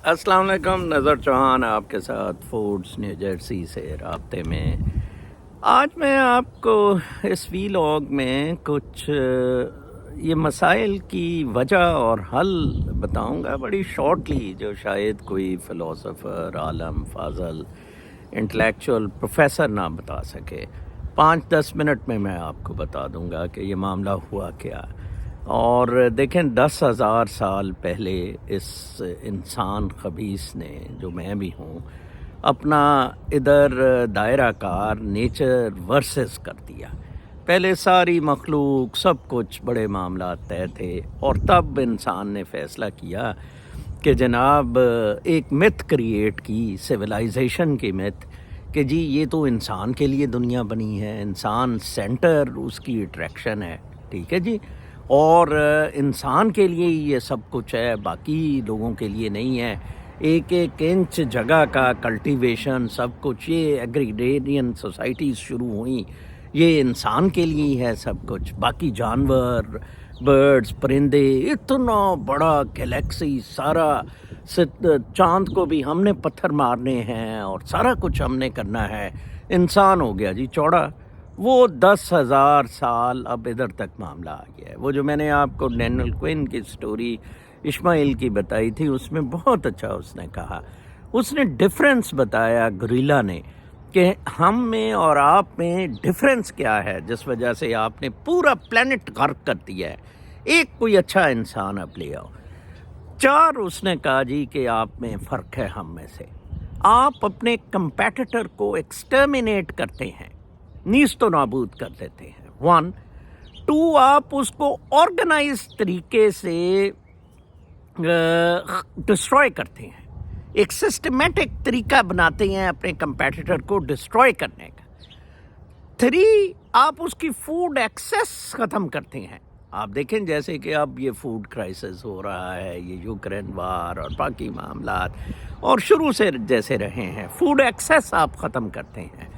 السلام علیکم، نظر چوہان آپ کے ساتھ فوڈز نیو جرسی سے رابطے میں۔ آج میں آپ کو اس ویلاگ میں کچھ یہ مسائل کی وجہ اور حل بتاؤں گا بڑی شارٹلی، جو شاید کوئی فلاسفر، عالم، فاضل، انٹلیکچوئل، پروفیسر نہ بتا سکے۔ 5-10 منٹ میں آپ کو بتا دوں گا کہ یہ معاملہ ہوا کیا۔ اور دیکھیں 10,000 سال پہلے اس انسان خبیث نے، جو میں بھی ہوں، اپنا ادھر دائرہ کار نیچر ورسز کر دیا۔ پہلے ساری مخلوق سب کچھ بڑے معاملات طے تھے، اور تب انسان نے فیصلہ کیا کہ جناب ایک مت کریٹ کی، سویلائزیشن کی مت، کہ جی یہ تو انسان کے لیے دنیا بنی ہے، انسان سینٹر اس کی اٹریکشن ہے، ٹھیک ہے جی، اور انسان کے لیے یہ سب کچھ ہے، باقی لوگوں کے لیے نہیں ہے۔ ایک ایک انچ جگہ کا کلٹیویشن، سب کچھ، یہ ایگریگیرین سوسائٹیز شروع ہوئیں، یہ انسان کے لیے ہی ہے سب کچھ۔ باقی جانور، برڈز، پرندے، اتنا بڑا گلیکسی سارا، چاند کو بھی ہم نے پتھر مارنے ہیں اور سارا کچھ ہم نے کرنا ہے۔ انسان ہو گیا جی چوڑا۔ وہ 10,000 سال اب ادھر تک معاملہ آ گیا ہے۔ وہ جو میں نے آپ کو ڈینیل کوئن کی سٹوری اشماعیل کی بتائی تھی، اس میں بہت اچھا اس نے کہا، اس نے ڈفرینس بتایا گوریلا نے، کہ ہم میں اور آپ میں ڈفرینس کیا ہے جس وجہ سے آپ نے پورا پلانٹ غرق کر دیا ہے۔ ایک کوئی اچھا انسان اب لے آؤ۔ 4 اس نے کہا جی کہ آپ میں فرق ہے ہم میں سے۔ آپ اپنے کمپیٹیٹر کو ایکسٹرمینیٹ کرتے ہیں، نیست و نابود کر دیتے ہیں، 1 2 آپ اس کو آرگنائز طریقے سے ڈسٹروائے کرتے ہیں، ایک سسٹمیٹک طریقہ بناتے ہیں اپنے کمپیٹیٹر کو ڈسٹروائے کرنے کا۔ 3 آپ اس کی فوڈ ایکسیس ختم کرتے ہیں۔ آپ دیکھیں جیسے کہ اب یہ فوڈ کرائسس ہو رہا ہے، یہ یوکرین وار اور باقی معاملات، اور شروع سے جیسے رہے ہیں، فوڈ ایکسیس آپ ختم کرتے ہیں۔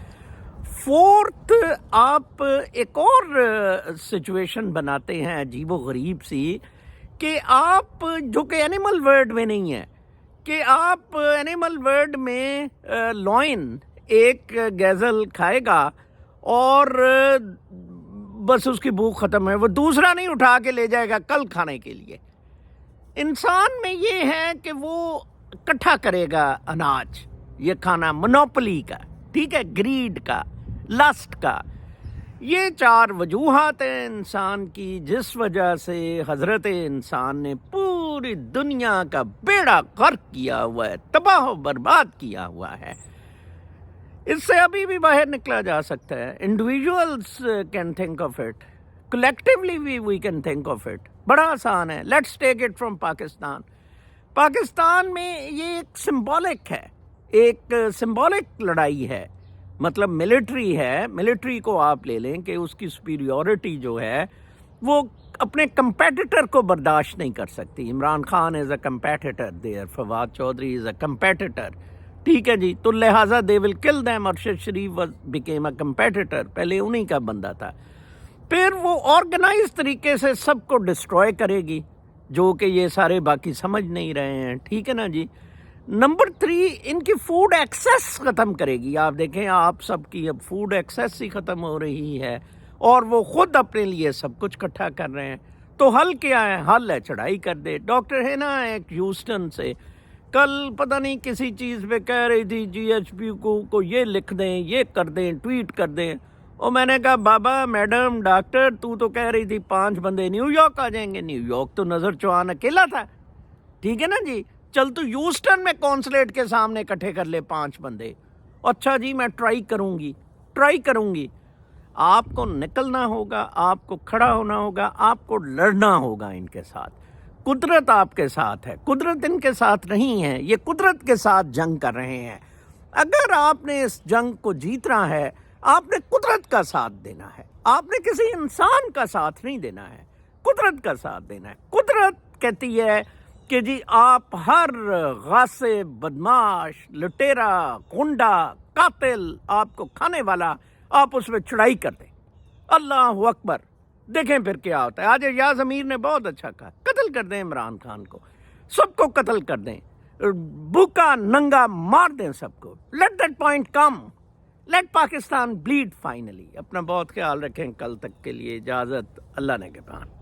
4 آپ ایک اور سچویشن بناتے ہیں عجیب و غریب سی، کہ آپ جو کہ اینیمل ورلڈ میں نہیں ہے، کہ آپ اینیمل ورلڈ میں لوئن ایک گیزل کھائے گا اور بس اس کی بھوک ختم ہے، وہ دوسرا نہیں اٹھا کے لے جائے گا کل کھانے کے لیے۔ انسان میں یہ ہے کہ وہ اکٹھا کرے گا اناج، یہ کھانا منوپلی کا، ٹھیک ہے، گریڈ کا، لسٹ کا۔ یہ 4 وجوہات ہیں انسان کی، جس وجہ سے حضرت انسان نے پوری دنیا کا بیڑا غرق کیا ہوا ہے، تباہ و برباد کیا ہوا ہے۔ اس سے ابھی بھی باہر نکلا جا سکتا ہے۔ Individuals can think of it, collectively we can think of it. بڑا آسان ہے۔ Let's take it from Pakistan. Pakistan میں یہ ایک سمبولک ہے، ایک سمبولک لڑائی ہے، مطلب ملٹری ہے۔ ملٹری کو آپ لے لیں کہ اس کی سپیریورٹی جو ہے وہ اپنے کمپیٹیٹر کو برداشت نہیں کر سکتی۔ Imran Khan is a competitor there, Fawad Chaudhry is a competitor, ٹھیک ہے جی، تو لہٰذا they will kill them. Arshad Sharif became a competitor, پہلے انہی کا بندہ تھا۔ پھر وہ آرگنائز طریقے سے سب کو ڈسٹروائے کرے گی، جو کہ یہ سارے باقی سمجھ نہیں رہے ہیں، ٹھیک ہے نا جی۔ نمبر 3 ان کی فوڈ ایکسیس ختم کرے گی۔ آپ دیکھیں آپ سب کی اب فوڈ ایکسیس ہی ختم ہو رہی ہے، اور وہ خود اپنے لیے سب کچھ اکٹھا کر رہے ہیں۔ تو حل کیا ہے؟ حل ہے چڑھائی کر دے۔ ڈاکٹر ہے نا ایک ہیوسٹن سے، کل پتہ نہیں کسی چیز پہ کہہ رہی تھی GHP کو یہ لکھ دیں، یہ کر دیں، ٹویٹ کر دیں۔ اور میں نے کہا بابا، میڈم، ڈاکٹر، تو کہہ رہی تھی 5 بندے نیو یارک آ جائیں گے۔ نیو یارک تو نظر چوہان اکیلا تھا، ٹھیک ہے نا جی۔ چل تو ہیوسٹن میں کونسلیٹ کے سامنے اکٹھے کر لے 5 بندے۔ اچھا جی میں ٹرائی کروں گی۔ آپ کو نکلنا ہوگا، آپ کو کھڑا ہونا ہوگا، آپ کو لڑنا ہوگا ان کے ساتھ۔ قدرت آپ کے ساتھ ہے، قدرت ان کے ساتھ نہیں ہے، یہ قدرت کے ساتھ جنگ کر رہے ہیں۔ اگر آپ نے اس جنگ کو جیتنا ہے، آپ نے قدرت کا ساتھ دینا ہے، آپ نے کسی انسان کا ساتھ نہیں دینا ہے، قدرت کا ساتھ دینا ہے۔ قدرت کہتی ہے کہ جی آپ ہر غاصب، بدماش، لٹیرا، گنڈا، قاتل، آپ کو کھانے والا، آپ اس میں چڑھائی کر دیں۔ اللہ اکبر، دیکھیں پھر کیا ہوتا ہے۔ آج یاز امیر نے بہت اچھا کہا، قتل کر دیں عمران خان کو، سب کو قتل کر دیں۔ بھوکا ننگا مار دیں سب کو. Let that point come. Let Pakistan bleed finally. اپنا بہت خیال رکھیں. کل تک کے لیے اجازت. اللہ نے کے پاس.